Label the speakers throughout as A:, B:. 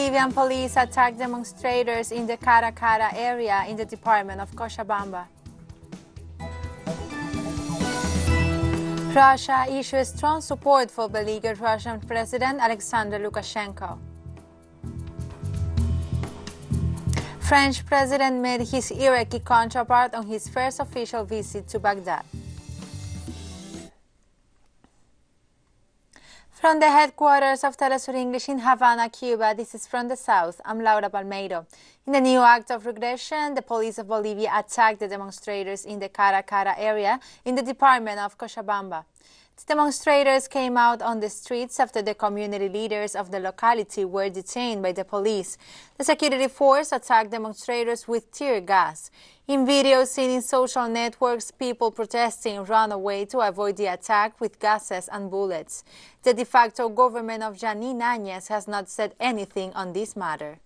A: Bolivian police attacked demonstrators in the Caracara area in the department of Cochabamba. Russia issues strong support for beleaguered Russian President Alexander Lukashenko. French President met his Iraqi counterpart on his first official visit to Baghdad. From the headquarters of TeleSUR English in Havana, Cuba, this is From the South. I'm Laura Palmeiro. In a new act of regression, the police of Bolivia attacked the demonstrators in the Caracara area in the department of Cochabamba. The demonstrators came out on the streets after the community leaders of the locality were detained by the police. The security force attacked demonstrators with tear gas. In videos seen in social networks, people protesting ran away to avoid the attack with gases and bullets. The de facto government of Janine Áñez has not said anything on this matter.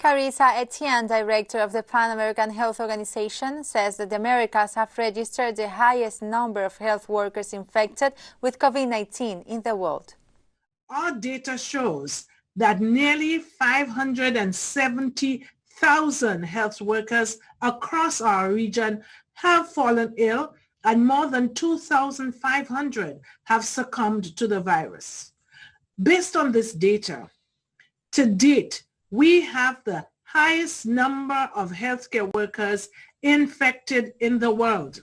A: Carissa Etienne, director of the Pan American Health Organization, says that the Americas have registered the highest number of health workers infected with COVID-19 in the world.
B: Our data shows that nearly 570,000 health workers across our region have fallen ill, and more than 2,500 have succumbed to the virus. Based on this data, to date, we have the highest number of healthcare workers infected in the world.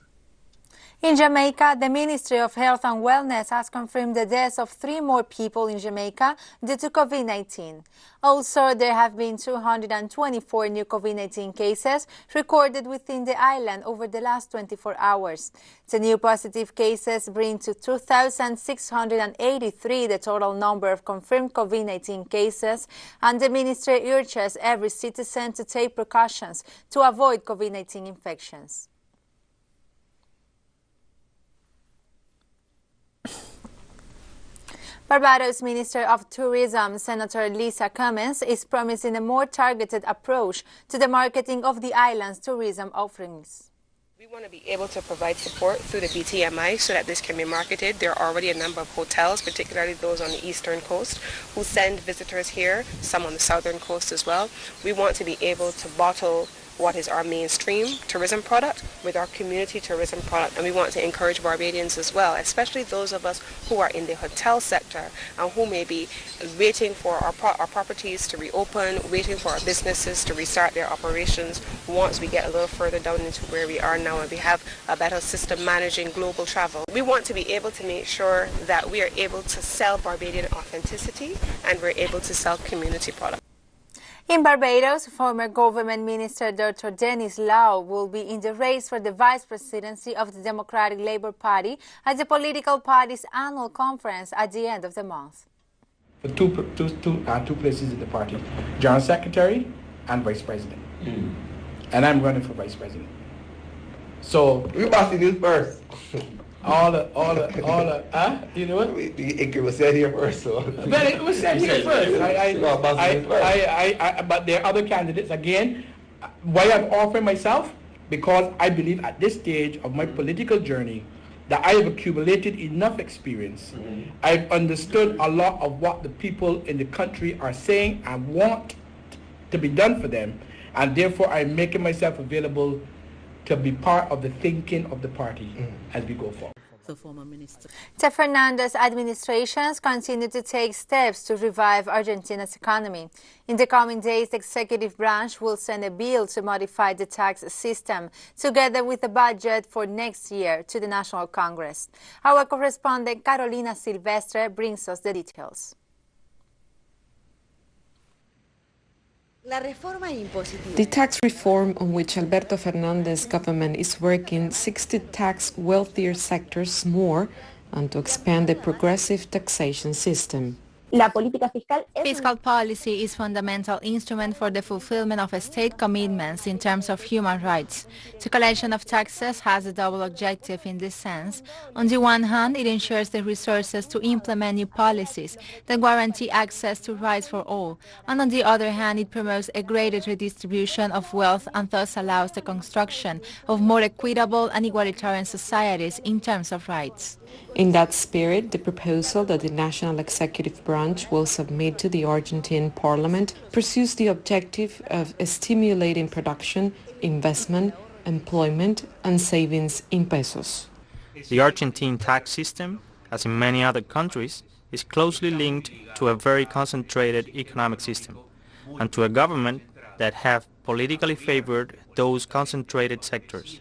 A: In Jamaica, the Ministry of Health and Wellness has confirmed the deaths of 3 more people in Jamaica due to COVID-19. Also, there have been 224 new COVID-19 cases recorded within the island over the last 24 hours. The new positive cases bring to 2,683 the total number of confirmed COVID-19 cases, and the ministry urges every citizen to take precautions to avoid COVID-19 infections. Barbados Minister of Tourism, Senator Lisa Cummins, is promising a more targeted approach to the marketing of the island's tourism offerings.
C: We want to be able to provide support through the BTMI so that this can be marketed. There are already a number of hotels, particularly those on the eastern coast, who send visitors here, some on the southern coast as well. We want to be able to bottle what is our mainstream tourism product with our community tourism product, and we want to encourage Barbadians as well, especially those of us who are in the hotel sector and who may be waiting for our properties to reopen, waiting for our businesses to restart their operations once we get a little further down into where we are now and we have a better system managing global travel. We want to be able to make sure that we are able to sell Barbadian authenticity and we're able to sell community products.
A: In Barbados, former government minister Dr. Dennis Lau will be in the race for the vice presidency of the Democratic Labour Party at the political party's annual conference at the end of the month.
D: For two places in the party, General Secretary and Vice President. And I'm running for Vice President. So
E: we about to do first.
D: You know what?
E: It was said here first, so.
D: But it was said here first. But there are other candidates. Again, why I'm offering myself? Because I believe at this stage of my political journey that I have accumulated enough experience. I've understood a lot of what the people in the country are saying and want to be done for them. And therefore, I'm making myself available to be part of the thinking of the party as we go forward.
F: The former minister.
A: The Fernandez administrations continue to take steps to revive Argentina's economy. In the coming days, the executive branch will send a bill to modify the tax system, together with the budget for next year, to the National Congress. Our correspondent Carolina Silvestre brings us the details.
G: The tax reform on which Alberto Fernandez's government is working seeks to tax wealthier sectors more and to expand the progressive taxation system.
A: Fiscal policy is a fundamental instrument for the fulfillment of state commitments in terms of human rights. The collection of taxes has a double objective in this sense. On the one hand, it ensures the resources to implement new policies that guarantee access to rights for all, and on the other hand, it promotes a greater redistribution of wealth and thus allows the construction of more equitable and egalitarian societies in terms of rights.
G: In that spirit, the proposal that the national executive branch will submit to the Argentine parliament pursues the objective of stimulating production, investment, employment and savings in pesos.
F: The Argentine tax system, as in many other countries, is closely linked to a very concentrated economic system and to a government that have politically favored those concentrated sectors.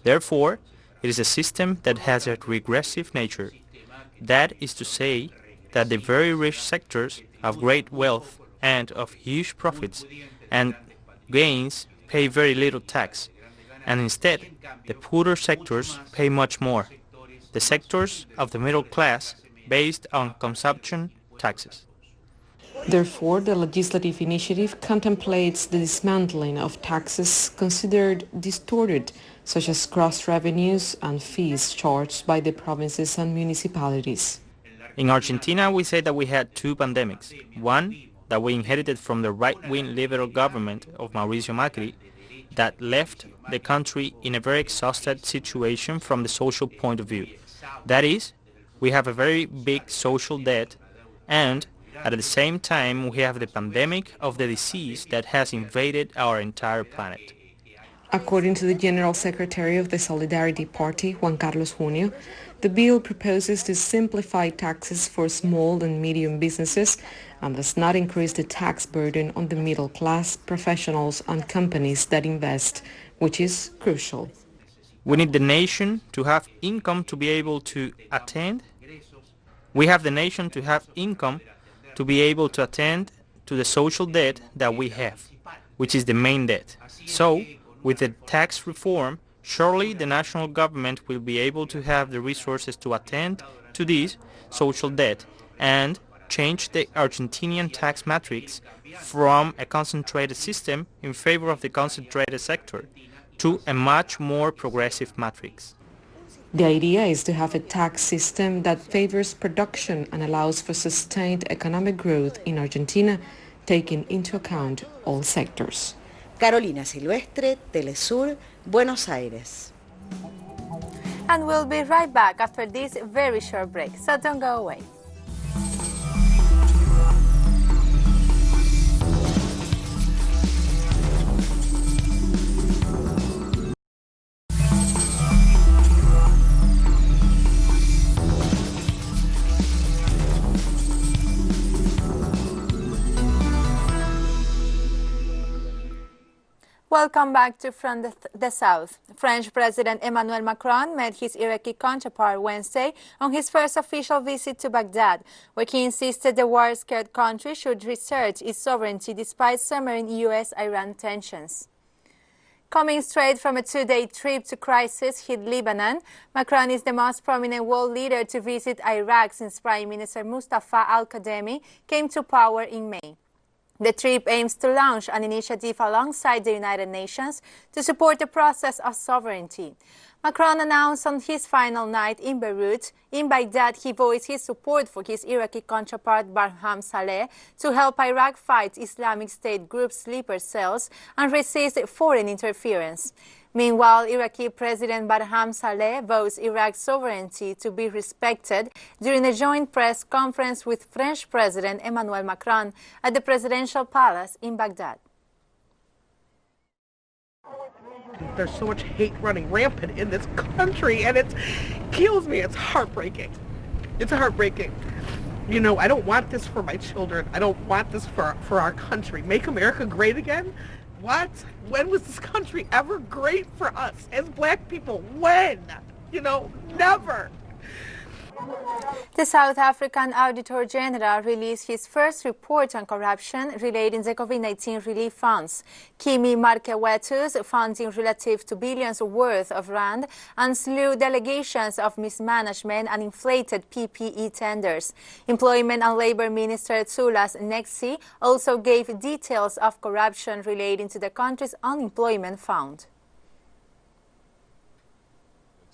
F: Therefore, it is a system that has a regressive nature. That is to say that the very rich sectors of great wealth and of huge profits and gains pay very little tax, and instead the poorer sectors pay much more, the sectors of the middle class based on consumption taxes.
G: Therefore, the legislative initiative contemplates the dismantling of taxes considered distorted, such as gross revenues and fees charged by the provinces and municipalities.
F: In Argentina, we say that we had two pandemics. One that we inherited from the right-wing liberal government of Mauricio Macri that left the country in a very exhausted situation from the social point of view. That is, we have a very big social debt, and at the same time we have the pandemic of the disease that has invaded our entire planet.
G: According to the General Secretary of the Solidarity Party, Juan Carlos Junio, the bill proposes to simplify taxes for small and medium businesses and does not increase the tax burden on the middle class, professionals and companies that invest, which is crucial.
F: We need the nation to have income to be able to attend. We have the nation to have income to be able to attend to the social debt that we have, which is the main debt. So, with the tax reform, surely the national government will be able to have the resources to attend to this social debt and change the Argentinian tax matrix from a concentrated system in favor of the concentrated sector to a much more progressive matrix.
G: The idea is to have a tax system that favors production and allows for sustained economic growth in Argentina, taking into account all sectors.
H: Carolina Silvestre, TeleSUR, Buenos Aires.
A: And we'll be right back after this very short break, so don't go away. Welcome back to From the South. French President Emmanuel Macron met his Iraqi counterpart Wednesday on his first official visit to Baghdad, where he insisted the war-scared country should reassert its sovereignty despite simmering U.S.-Iran tensions. Coming straight from a two-day trip to crisis-hit Lebanon, Macron is the most prominent world leader to visit Iraq since Prime Minister Mustafa al-Kadhimi came to power in May. The trip aims to launch an initiative alongside the United Nations to support the process of sovereignty. Macron announced on his final night in Beirut. In Baghdad, he voiced his support for his Iraqi counterpart Barham Saleh to help Iraq fight Islamic State group sleeper cells and resist foreign interference. Meanwhile, Iraqi President Barham Saleh vows Iraq's sovereignty to be respected during a joint press conference with French President Emmanuel Macron at the presidential palace in Baghdad.
I: There's so much hate running rampant in this country, and it kills me. It's heartbreaking. It's heartbreaking. You know, I don't want this for my children. I don't want this for our country. Make America great again? What? When was this country ever great for us as black people? When? You know, never.
A: The South African Auditor General released his first report on corruption relating to COVID-19 relief funds. Kimi Markewettu's funding relative to billions worth of rand and slew delegations of mismanagement and inflated PPE tenders. Employment and Labour Minister Tsulas Nexi also gave details of corruption relating to the country's unemployment fund.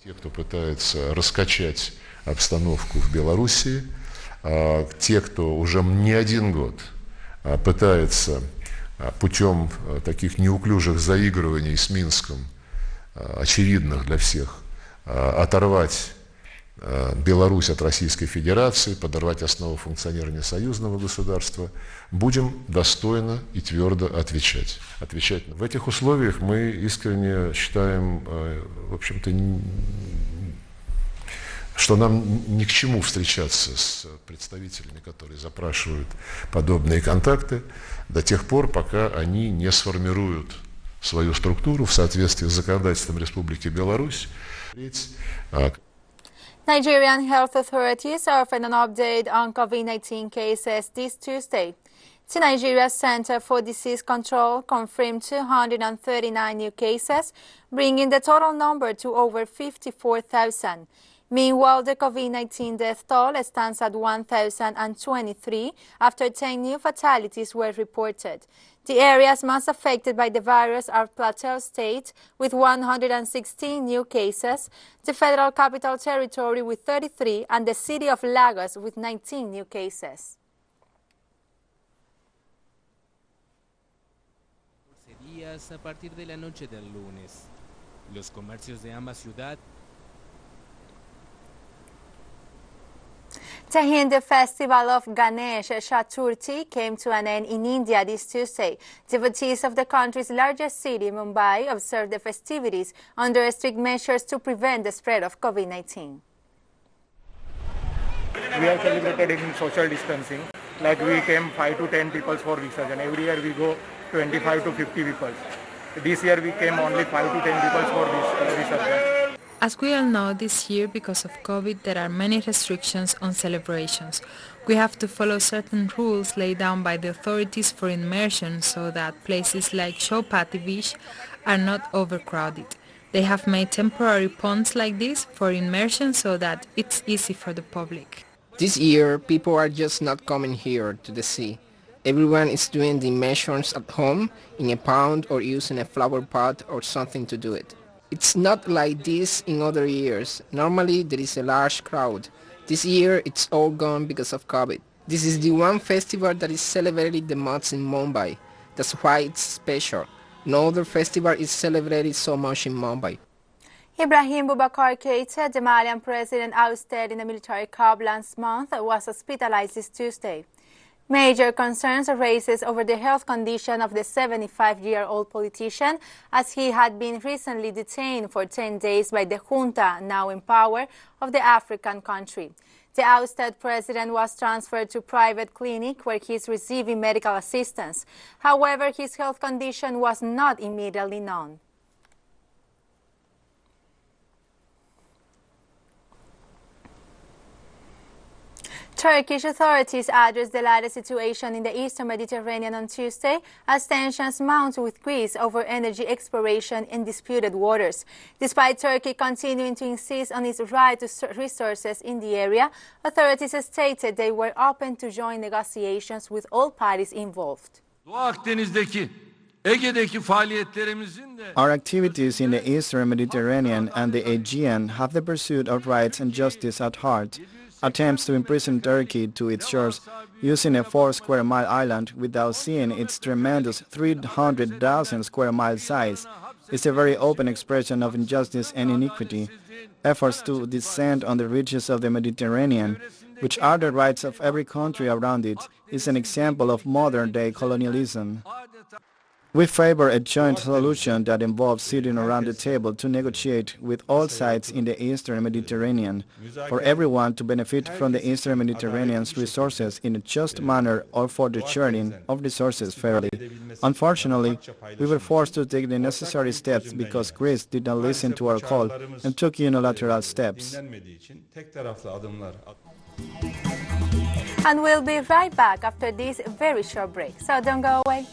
J: Те, кто пытается раскачать обстановку в Белоруссии, те, кто уже не один год пытается путем таких неуклюжих заигрываний с Минском, очевидных для всех, оторвать Беларусь от Российской Федерации, подорвать основу функционирования союзного государства, будем достойно и твердо отвечать. В этих условиях мы искренне считаем, в общем-то, что нам ни к чему встречаться с представителями, которые запрашивают подобные контакты, до тех пор, пока они не сформируют свою структуру в соответствии с законодательством Республики Беларусь.
A: Nigerian health authorities offered an update on COVID-19 cases this Tuesday. The Nigeria Center for Disease Control confirmed 239 new cases, bringing the total number to over 54,000. Meanwhile, the COVID-19 death toll stands at 1,023 after 10 new fatalities were reported. The areas most affected by the virus are Plateau State with 116 new cases, the Federal Capital Territory with 33, and the city of Lagos with 19 new cases.
K: Días a partir de la noche del lunes. Los comercios de ambas ciudades.
A: The Hindu festival of Ganesh Chaturthi came to an end in India this Tuesday. Devotees of the country's largest city, Mumbai, observed the festivities under strict measures to prevent the spread of COVID-19.
L: We have celebrated in social distancing. Like we came 5 to 10 people for Visarjan. Every year we go 25 to 50 people. This year we came only 5 to 10 people for Visarjan.
M: As we all know, this year, because of COVID, there are many restrictions on celebrations. We have to follow certain rules laid down by the authorities for immersion so that places like Chowpatty Beach are not overcrowded. They have made temporary ponds like this for immersion so that it's easy for the public.
N: This year, people are just not coming here to the sea. Everyone is doing the immersions at home, in a pond or using a flower pot or something to do it. It's not like this in other years. Normally there is a large crowd. This year it's all gone because of COVID. This is the one festival that is celebrated the most in Mumbai. That's why it's special. No other festival is celebrated so much in Mumbai.
A: Ibrahim Boubacar Keita, the Malian president ousted in a military coup last month, was hospitalized this Tuesday. Major concerns arises over the health condition of the 75-year-old politician, as he had been recently detained for 10 days by the junta, now in power, of the African country. The ousted president was transferred to a private clinic where he is receiving medical assistance. However, his health condition was not immediately known. Turkish authorities addressed the latest situation in the eastern Mediterranean on Tuesday as tensions mount with Greece over energy exploration in disputed waters. Despite Turkey continuing to insist on its right to resources in the area, authorities stated they were open to join negotiations with all parties involved.
O: Our activities in the eastern Mediterranean and the Aegean have the pursuit of rights and justice at heart. Attempts to imprison Turkey to its shores using a 4-square-mile island without seeing its tremendous 300,000 square mile size is a very open expression of injustice and iniquity. Efforts to descend on the reaches of the Mediterranean, which are the rights of every country around it, is an example of modern-day colonialism. We favor a joint solution that involves sitting around the table to negotiate with all sides in the Eastern Mediterranean, for everyone to benefit from the Eastern Mediterranean's resources in a just manner or for the sharing of resources fairly. Unfortunately, we were forced to take the necessary steps because Greece did not listen to our call and took unilateral steps.
A: And we'll be right back after this very short break, so don't go away.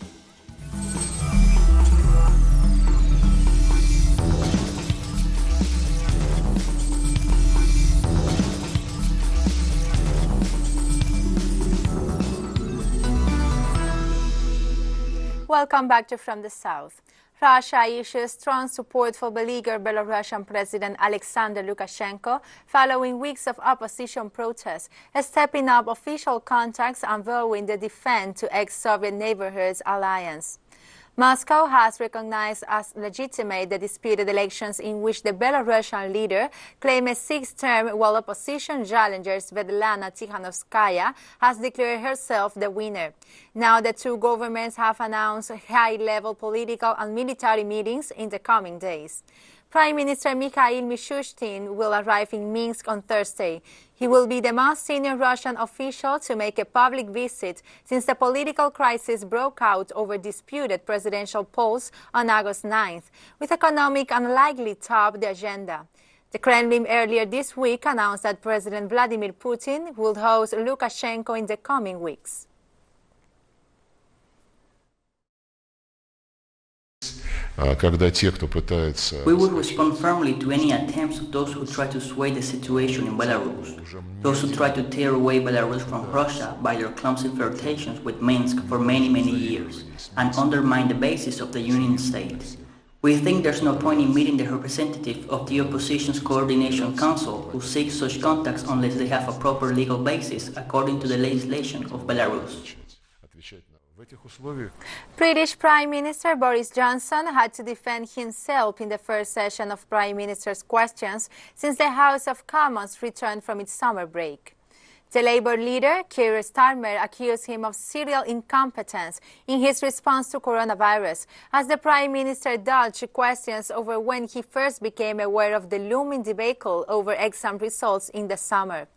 A: Welcome back to From the South. Russia issues strong support for beleaguered Belarusian President Alexander Lukashenko following weeks of opposition protests, stepping up official contacts and vowing the defend to ex-Soviet neighborhoods alliance. Moscow has recognized as legitimate the disputed elections in which the Belarusian leader claimed a sixth term, while opposition challenger Svetlana Tikhanovskaya has declared herself the winner. Now the two governments have announced high-level political and military meetings in the coming days. Prime Minister Mikhail Mishustin will arrive in Minsk on Thursday. He will be the most senior Russian official to make a public visit since the political crisis broke out over disputed presidential polls on August 9th, with economic unlikely top the agenda. The Kremlin earlier this week announced that President Vladimir Putin would host Lukashenko in the coming weeks.
P: We will respond firmly to any attempts of those who try to sway the situation in Belarus, those who try to tear away Belarus from Russia by their clumsy flirtations with Minsk for many years, and undermine the basis of the Union State. We think there's no point in meeting the representative of the opposition's Coordination Council who seeks such contacts unless they have a proper legal basis according to the legislation of Belarus.
A: British Prime Minister Boris Johnson had to defend himself in the first session of Prime Minister's questions since the House of Commons returned from its summer break. The Labour leader, Keir Starmer, accused him of serial incompetence in his response to coronavirus, as the Prime Minister dodged questions over when he first became aware of the looming debacle over exam results in the summer.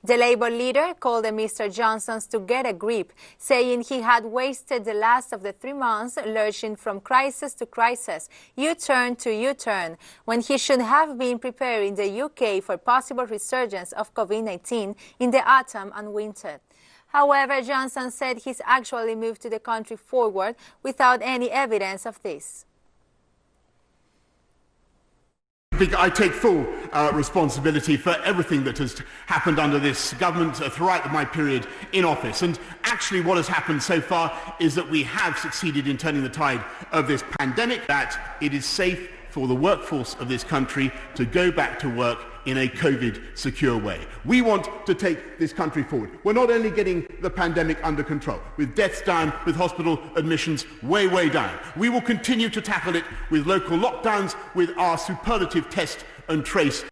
A: The Labour leader called on Mr. Johnson to get a grip, saying he had wasted the last of the 3 months lurching from crisis to crisis, U-turn to U-turn, when he should have been preparing the UK for possible resurgence of COVID-19 in the autumn and winter. However, Johnson said he's actually moved to the country forward without any evidence of this.
Q: I take full responsibility for everything that has happened under this government throughout my period in office. And actually what has happened so far is that we have succeeded in turning the tide of this pandemic, that it is safe for the workforce of this country to go back to work in a COVID-secure way. We want to take this country forward. We're not only getting the pandemic under control, with deaths down, with hospital admissions way down. We will continue to tackle it with local lockdowns, with our superlative test and trace.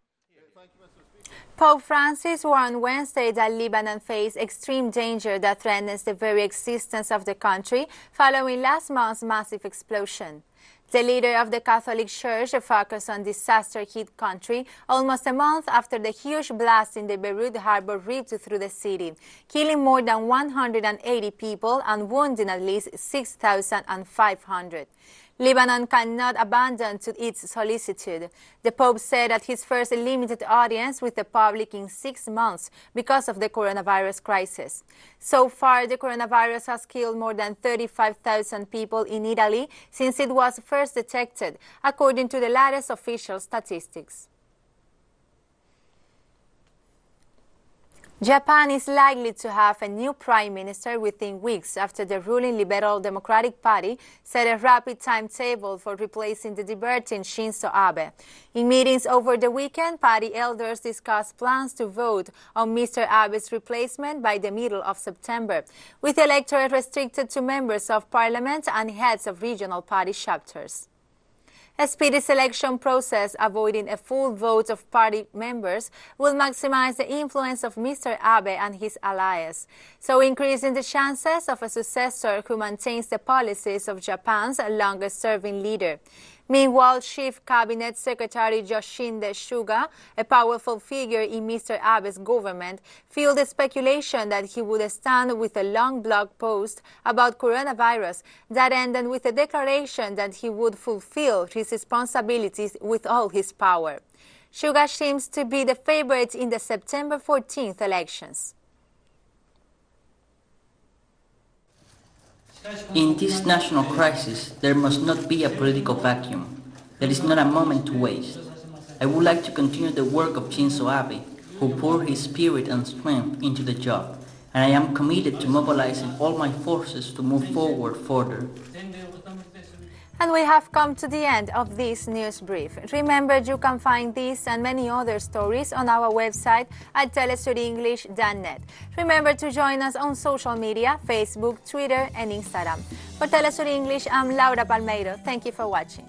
A: Pope Francis warned Wednesday that Lebanon faced extreme danger that threatens the very existence of the country following last month's massive explosion. The leader of the Catholic Church focused on disaster-hit country almost a month after the huge blast in the Beirut harbor ripped through the city, killing more than 180 people and wounding at least 6,500. Lebanon cannot abandon to its solicitude. The Pope said at his first limited audience with the public in 6 months because of the coronavirus crisis. So far, the coronavirus has killed more than 35,000 people in Italy since it was first detected, according to the latest official statistics. Japan is likely to have a new prime minister within weeks after the ruling Liberal Democratic Party set a rapid timetable for replacing the departing Shinzo Abe. In meetings over the weekend, party elders discussed plans to vote on Mr. Abe's replacement by the middle of September, with the electorate restricted to members of parliament and heads of regional party chapters. A speedy selection process avoiding a full vote of party members will maximize the influence of Mr. Abe and his allies, so increasing the chances of a successor who maintains the policies of Japan's longest-serving leader. Meanwhile, Chief Cabinet Secretary Yoshinde Suga, a powerful figure in Mr. Abe's government, fueled the speculation that he would stand with a long blog post about coronavirus that ended with a declaration that he would fulfill his responsibilities with all his power. Suga seems to be the favorite in the September 14th elections.
P: In this national crisis, there must not be a political vacuum. There is not a moment to waste. I would like to continue the work of Shinzo Abe, who poured his spirit and strength into the job, and I am committed to mobilizing all my forces to move forward further.
A: And we have come to the end of this news brief. Remember, you can find this and many other stories on our website at telesurenglish.net. Remember to join us on social media, Facebook, Twitter, and Instagram. For TeleSUR English, I'm Laura Palmeiro. Thank you for watching.